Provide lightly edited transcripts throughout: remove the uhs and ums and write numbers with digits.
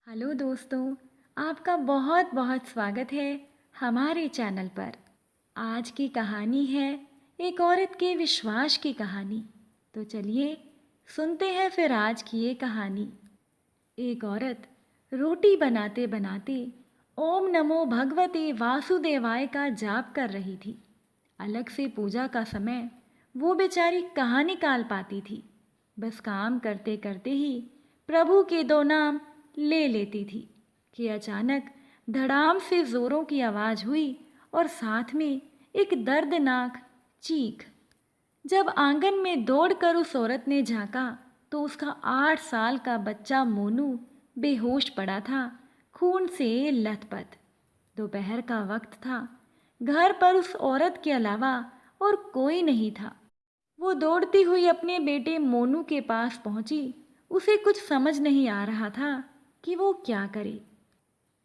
Hello दोस्तों, आपका बहुत बहुत स्वागत है हमारे चैनल पर। आज की कहानी है एक औरत के विश्वास की कहानी। तो चलिए सुनते हैं फिर आज की ये कहानी। एक औरत रोटी बनाते बनाते ओम नमो भगवते वासुदेवाय का जाप कर रही थी। अलग से पूजा का समय वो बेचारी कहाँ निकाल पाती थी। बस काम करते करते ही प्रभु के दो नाम ले लेती थी कि अचानक धड़ाम से जोरों की आवाज़ हुई और साथ में एक दर्दनाक चीख। जब आंगन में दौड़कर उस औरत ने झांका तो उसका 8 साल का बच्चा मोनू बेहोश पड़ा था, खून से लथपथ। दोपहर का वक्त था। घर पर उस औरत के अलावा और कोई नहीं था। वो दौड़ती हुई अपने बेटे मोनू के पास पहुंची। उसे कुछ समझ नहीं आ रहा था कि वो क्या करे।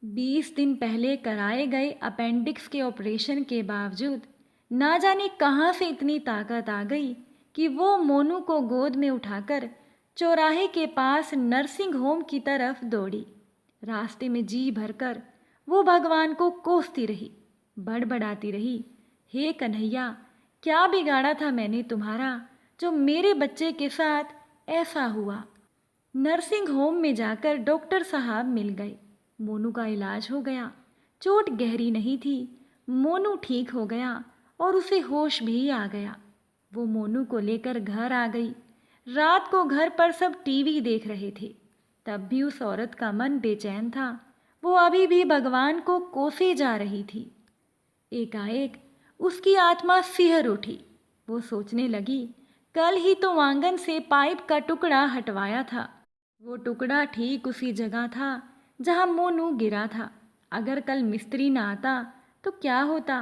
20 दिन पहले कराए गए अपेंडिक्स के ऑपरेशन के बावजूद ना जाने कहाँ से इतनी ताकत आ गई कि वो मोनू को गोद में उठाकर चौराहे के पास नर्सिंग होम की तरफ दौड़ी। रास्ते में जी भरकर वो भगवान को कोसती रही, बड़बड़ाती रही, हे कन्हैया, क्या बिगाड़ा था मैंने तुम्हारा जो मेरे बच्चे के साथ ऐसा हुआ। नर्सिंग होम में जाकर डॉक्टर साहब मिल गए। मोनू का इलाज हो गया। चोट गहरी नहीं थी। मोनू ठीक हो गया और उसे होश भी आ गया। वो मोनू को लेकर घर आ गई। रात को घर पर सब टीवी देख रहे थे। तब भी उस औरत का मन बेचैन था। वो अभी भी भगवान को कोसे जा रही थी। एकाएक उसकी आत्मा सिहर उठी। वो सोचने लगी, कल ही तो आंगन से पाइप का टुकड़ा हटवाया था। वो टुकड़ा ठीक उसी जगह था जहां मोनू गिरा था। अगर कल मिस्त्री ना आता तो क्या होता।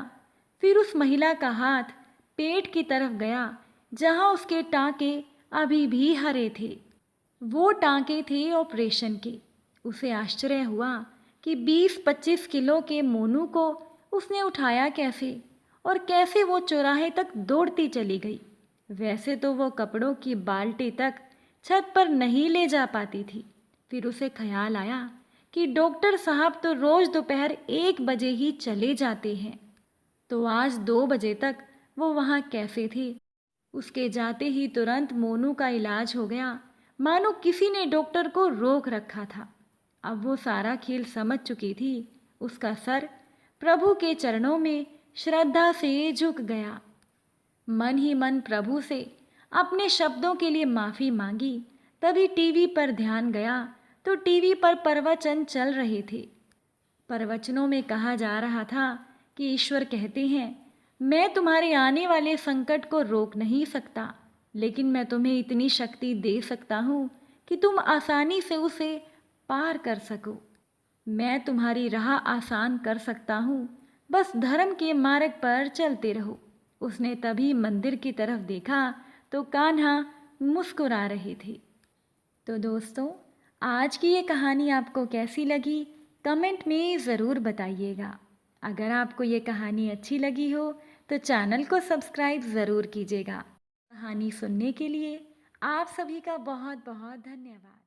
फिर उस महिला का हाथ पेट की तरफ गया जहां उसके टांके अभी भी हरे थे। वो टांके थे ऑपरेशन के। उसे आश्चर्य हुआ कि 20-25 किलो के मोनू को उसने उठाया कैसे और कैसे वो चौराहे तक दौड़ती चली गई। वैसे तो वो कपड़ों की बाल्टी तक छत पर नहीं ले जा पाती थी। फिर उसे ख्याल आया कि डॉक्टर साहब तो रोज दोपहर 1 बजे ही चले जाते हैं, तो आज 2 बजे तक वो वहाँ कैसे थे। उसके जाते ही तुरंत मोनू का इलाज हो गया, मानो किसी ने डॉक्टर को रोक रखा था। अब वो सारा खेल समझ चुकी थी। उसका सर प्रभु के चरणों में श्रद्धा से झुक गया। मन ही मन प्रभु से अपने शब्दों के लिए माफ़ी मांगी। तभी टीवी पर ध्यान गया तो टीवी पर प्रवचन चल रहे थे। प्रवचनों में कहा जा रहा था कि ईश्वर कहते हैं, मैं तुम्हारे आने वाले संकट को रोक नहीं सकता, लेकिन मैं तुम्हें इतनी शक्ति दे सकता हूँ कि तुम आसानी से उसे पार कर सको। मैं तुम्हारी राह आसान कर सकता हूँ, बस धर्म के मार्ग पर चलते रहो। उसने तभी मंदिर की तरफ देखा तो कान्हा मुस्कुरा रहे थे। तो दोस्तों, आज की ये कहानी आपको कैसी लगी कमेंट में ज़रूर बताइएगा। अगर आपको ये कहानी अच्छी लगी हो तो चैनल को सब्सक्राइब ज़रूर कीजिएगा। कहानी सुनने के लिए आप सभी का बहुत बहुत धन्यवाद।